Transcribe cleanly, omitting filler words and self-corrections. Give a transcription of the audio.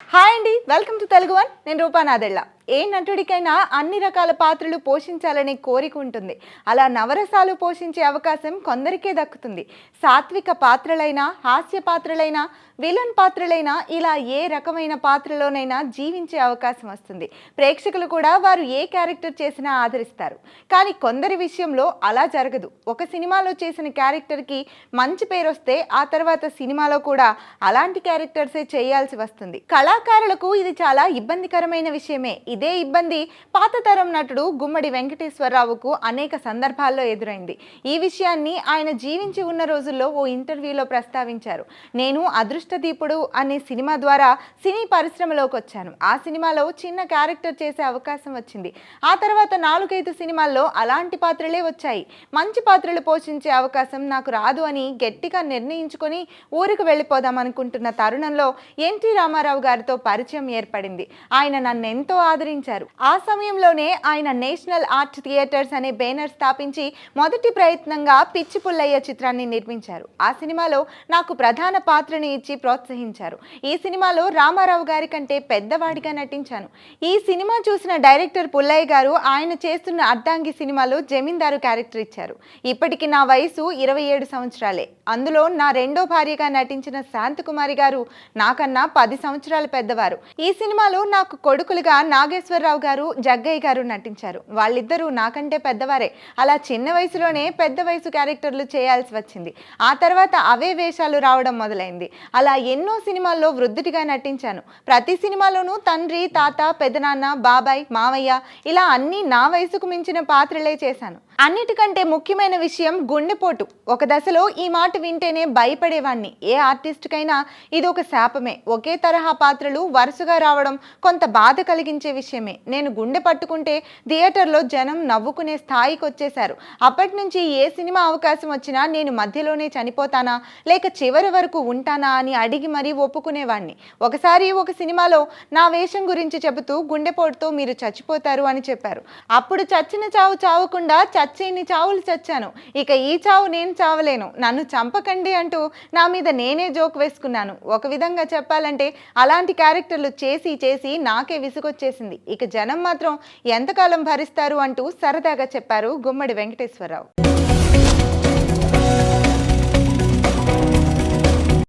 Hi అండి, welcome to Telugu one. నేను రూపా నాదెళ్ళ. ఏ నటుడికైనా అన్ని రకాల పాత్రలు పోషించాలనే కోరిక ఉంటుంది. అలా నవరసాలు పోషించే అవకాశం కొందరికే దక్కుతుంది. సాత్విక పాత్రలైనా, హాస్య పాత్రలైనా, విలన్ పాత్రలైనా ఇలా ఏ రకమైన పాత్రలోనైనా జీవించే అవకాశం వస్తుంది. ప్రేక్షకులు కూడా వారు ఏ క్యారెక్టర్ చేసినా ఆదరిస్తారు. కానీ కొందరి విషయంలో అలా జరగదు. ఒక సినిమాలో చేసిన క్యారెక్టర్కి మంచి పేరు వస్తే ఆ తర్వాత సినిమాలో కూడా అలాంటి క్యారెక్టర్సే చేయాల్సి వస్తుంది. కళాకారులకు ఇది చాలా ఇబ్బందికరమైన విషయమే. ఇదే ఇబ్బంది పాత తరం నటుడు గుమ్మడి వెంకటేశ్వరరావుకు అనేక సందర్భాల్లో ఎదురైంది. ఈ విషయాన్ని ఆయన జీవించి ఉన్న రోజుల్లో ఓ ఇంటర్వ్యూలో ప్రస్తావించారు. నేను అదృష్టదీపుడు అనే సినిమా ద్వారా సినీ పరిశ్రమలోకి వచ్చాను. ఆ సినిమాలో చిన్న క్యారెక్టర్ చేసే అవకాశం వచ్చింది. ఆ తర్వాత 4-5 సినిమాల్లో అలాంటి పాత్రలే వచ్చాయి. మంచి పాత్రలు పోషించే అవకాశం నాకు రాదు అని గట్టిగా నిర్ణయించుకొని ఊరికి వెళ్ళిపోదాం అనుకుంటున్న తరుణంలో ఎన్టీ రామారావు గారితో పరిచయం ఏర్పడింది. ఆయన నన్నెంతో ఆదరించారు. ఆ సమయంలోనే ఆయన నేషనల్ ఆర్ట్ థియేటర్స్ అనే బ్యానర్ స్థాపించి మొదటి ప్రయత్నంగా పిచ్చి పుల్లయ్య చిత్రాన్ని నిర్మించారు. ఆ సినిమాలో నాకు ప్రధాన పాత్రను ఇచ్చి ప్రోత్సహించారు. ఈ సినిమాలో రామారావు గారి కంటే పెద్దవాడిగా నటించాను. ఈ సినిమా చూసిన డైరెక్టర్ పుల్లయ్య గారు ఆయన చేస్తున్న అర్ధాంగి సినిమాలో జమీందారు క్యారెక్టర్ ఇచ్చారు. ఇప్పటికి నా వయసు 27 సంవత్సరాలే. అందులో నా రెండో భార్యగా నటించిన శాంతకుమారి గారు నాకన్నా 10 సంవత్సరాలు పెద్దవారు. ఈ సినిమాలో నాకు కొడుకులుగా నాగేశ్వరరావు గారు, జగ్గయ్య గారు నటించారు. వాళ్ళిద్దరూ నాకంటే పెద్దవారే. అలా చిన్న వయసులోనే పెద్ద వయసు క్యారెక్టర్లు చేయాల్సి వచ్చింది. ఆ తర్వాత అవే వేషాలు రావడం మొదలైంది. అలా ఎన్నో సినిమాల్లో వృద్ధుడిగా నటించాను. ప్రతి సినిమాలోనూ తండ్రి, తాత, పెదనాన్న, బాబాయ్, మావయ్య ఇలా అన్నీ నా వయసుకు మించిన పాత్రలే చేశాను. అన్నిటికంటే ముఖ్యమైన విషయం గుండెపోటు. ఒక దశలో ఈ మాట వింటేనే భయపడేవాణ్ణి. ఏ ఆర్టిస్ట్కైనా ఇది ఒక శాపమే. ఒకే తరహా పాత్రలు వరుసగా రావడం కొంత బాధ కలిగించే విషయమే. నేను గుండె పట్టుకుంటే థియేటర్లో జనం నవ్వుకునే స్థాయికి వచ్చేశారు. అప్పటి నుంచి ఏ సినిమా అవకాశం వచ్చినా నేను మధ్యలోనే చనిపోతానా లేక చివరి వరకు ఉంటానా అని అడిగి మరీ ఒప్పుకునేవాణ్ణి. ఒకసారి ఒక సినిమాలో నా వేషం గురించి చెబుతూ గుండెపోటుతో మీరు చచ్చిపోతారు అని చెప్పారు. అప్పుడు చచ్చిన చావు చావకుండా చచ్చేన్ని చావులు చచ్చాను. ఇక ఈ చావు నేను చావలేను, నన్ను చంపకండి అంటూ నా మీద నేనే జోక్ వేసుకున్నాను. ఒక విధంగా చెప్పాలంటే అలాంటి క్యారెక్టర్లు చేసి చేసి నాకే విసుగొచ్చేసింది. ఇక జనం మాత్రం ఎంతకాలం భరిస్తారు అంటూ సరదాగా చెప్పారు గుమ్మడి వెంకటేశ్వరరావు.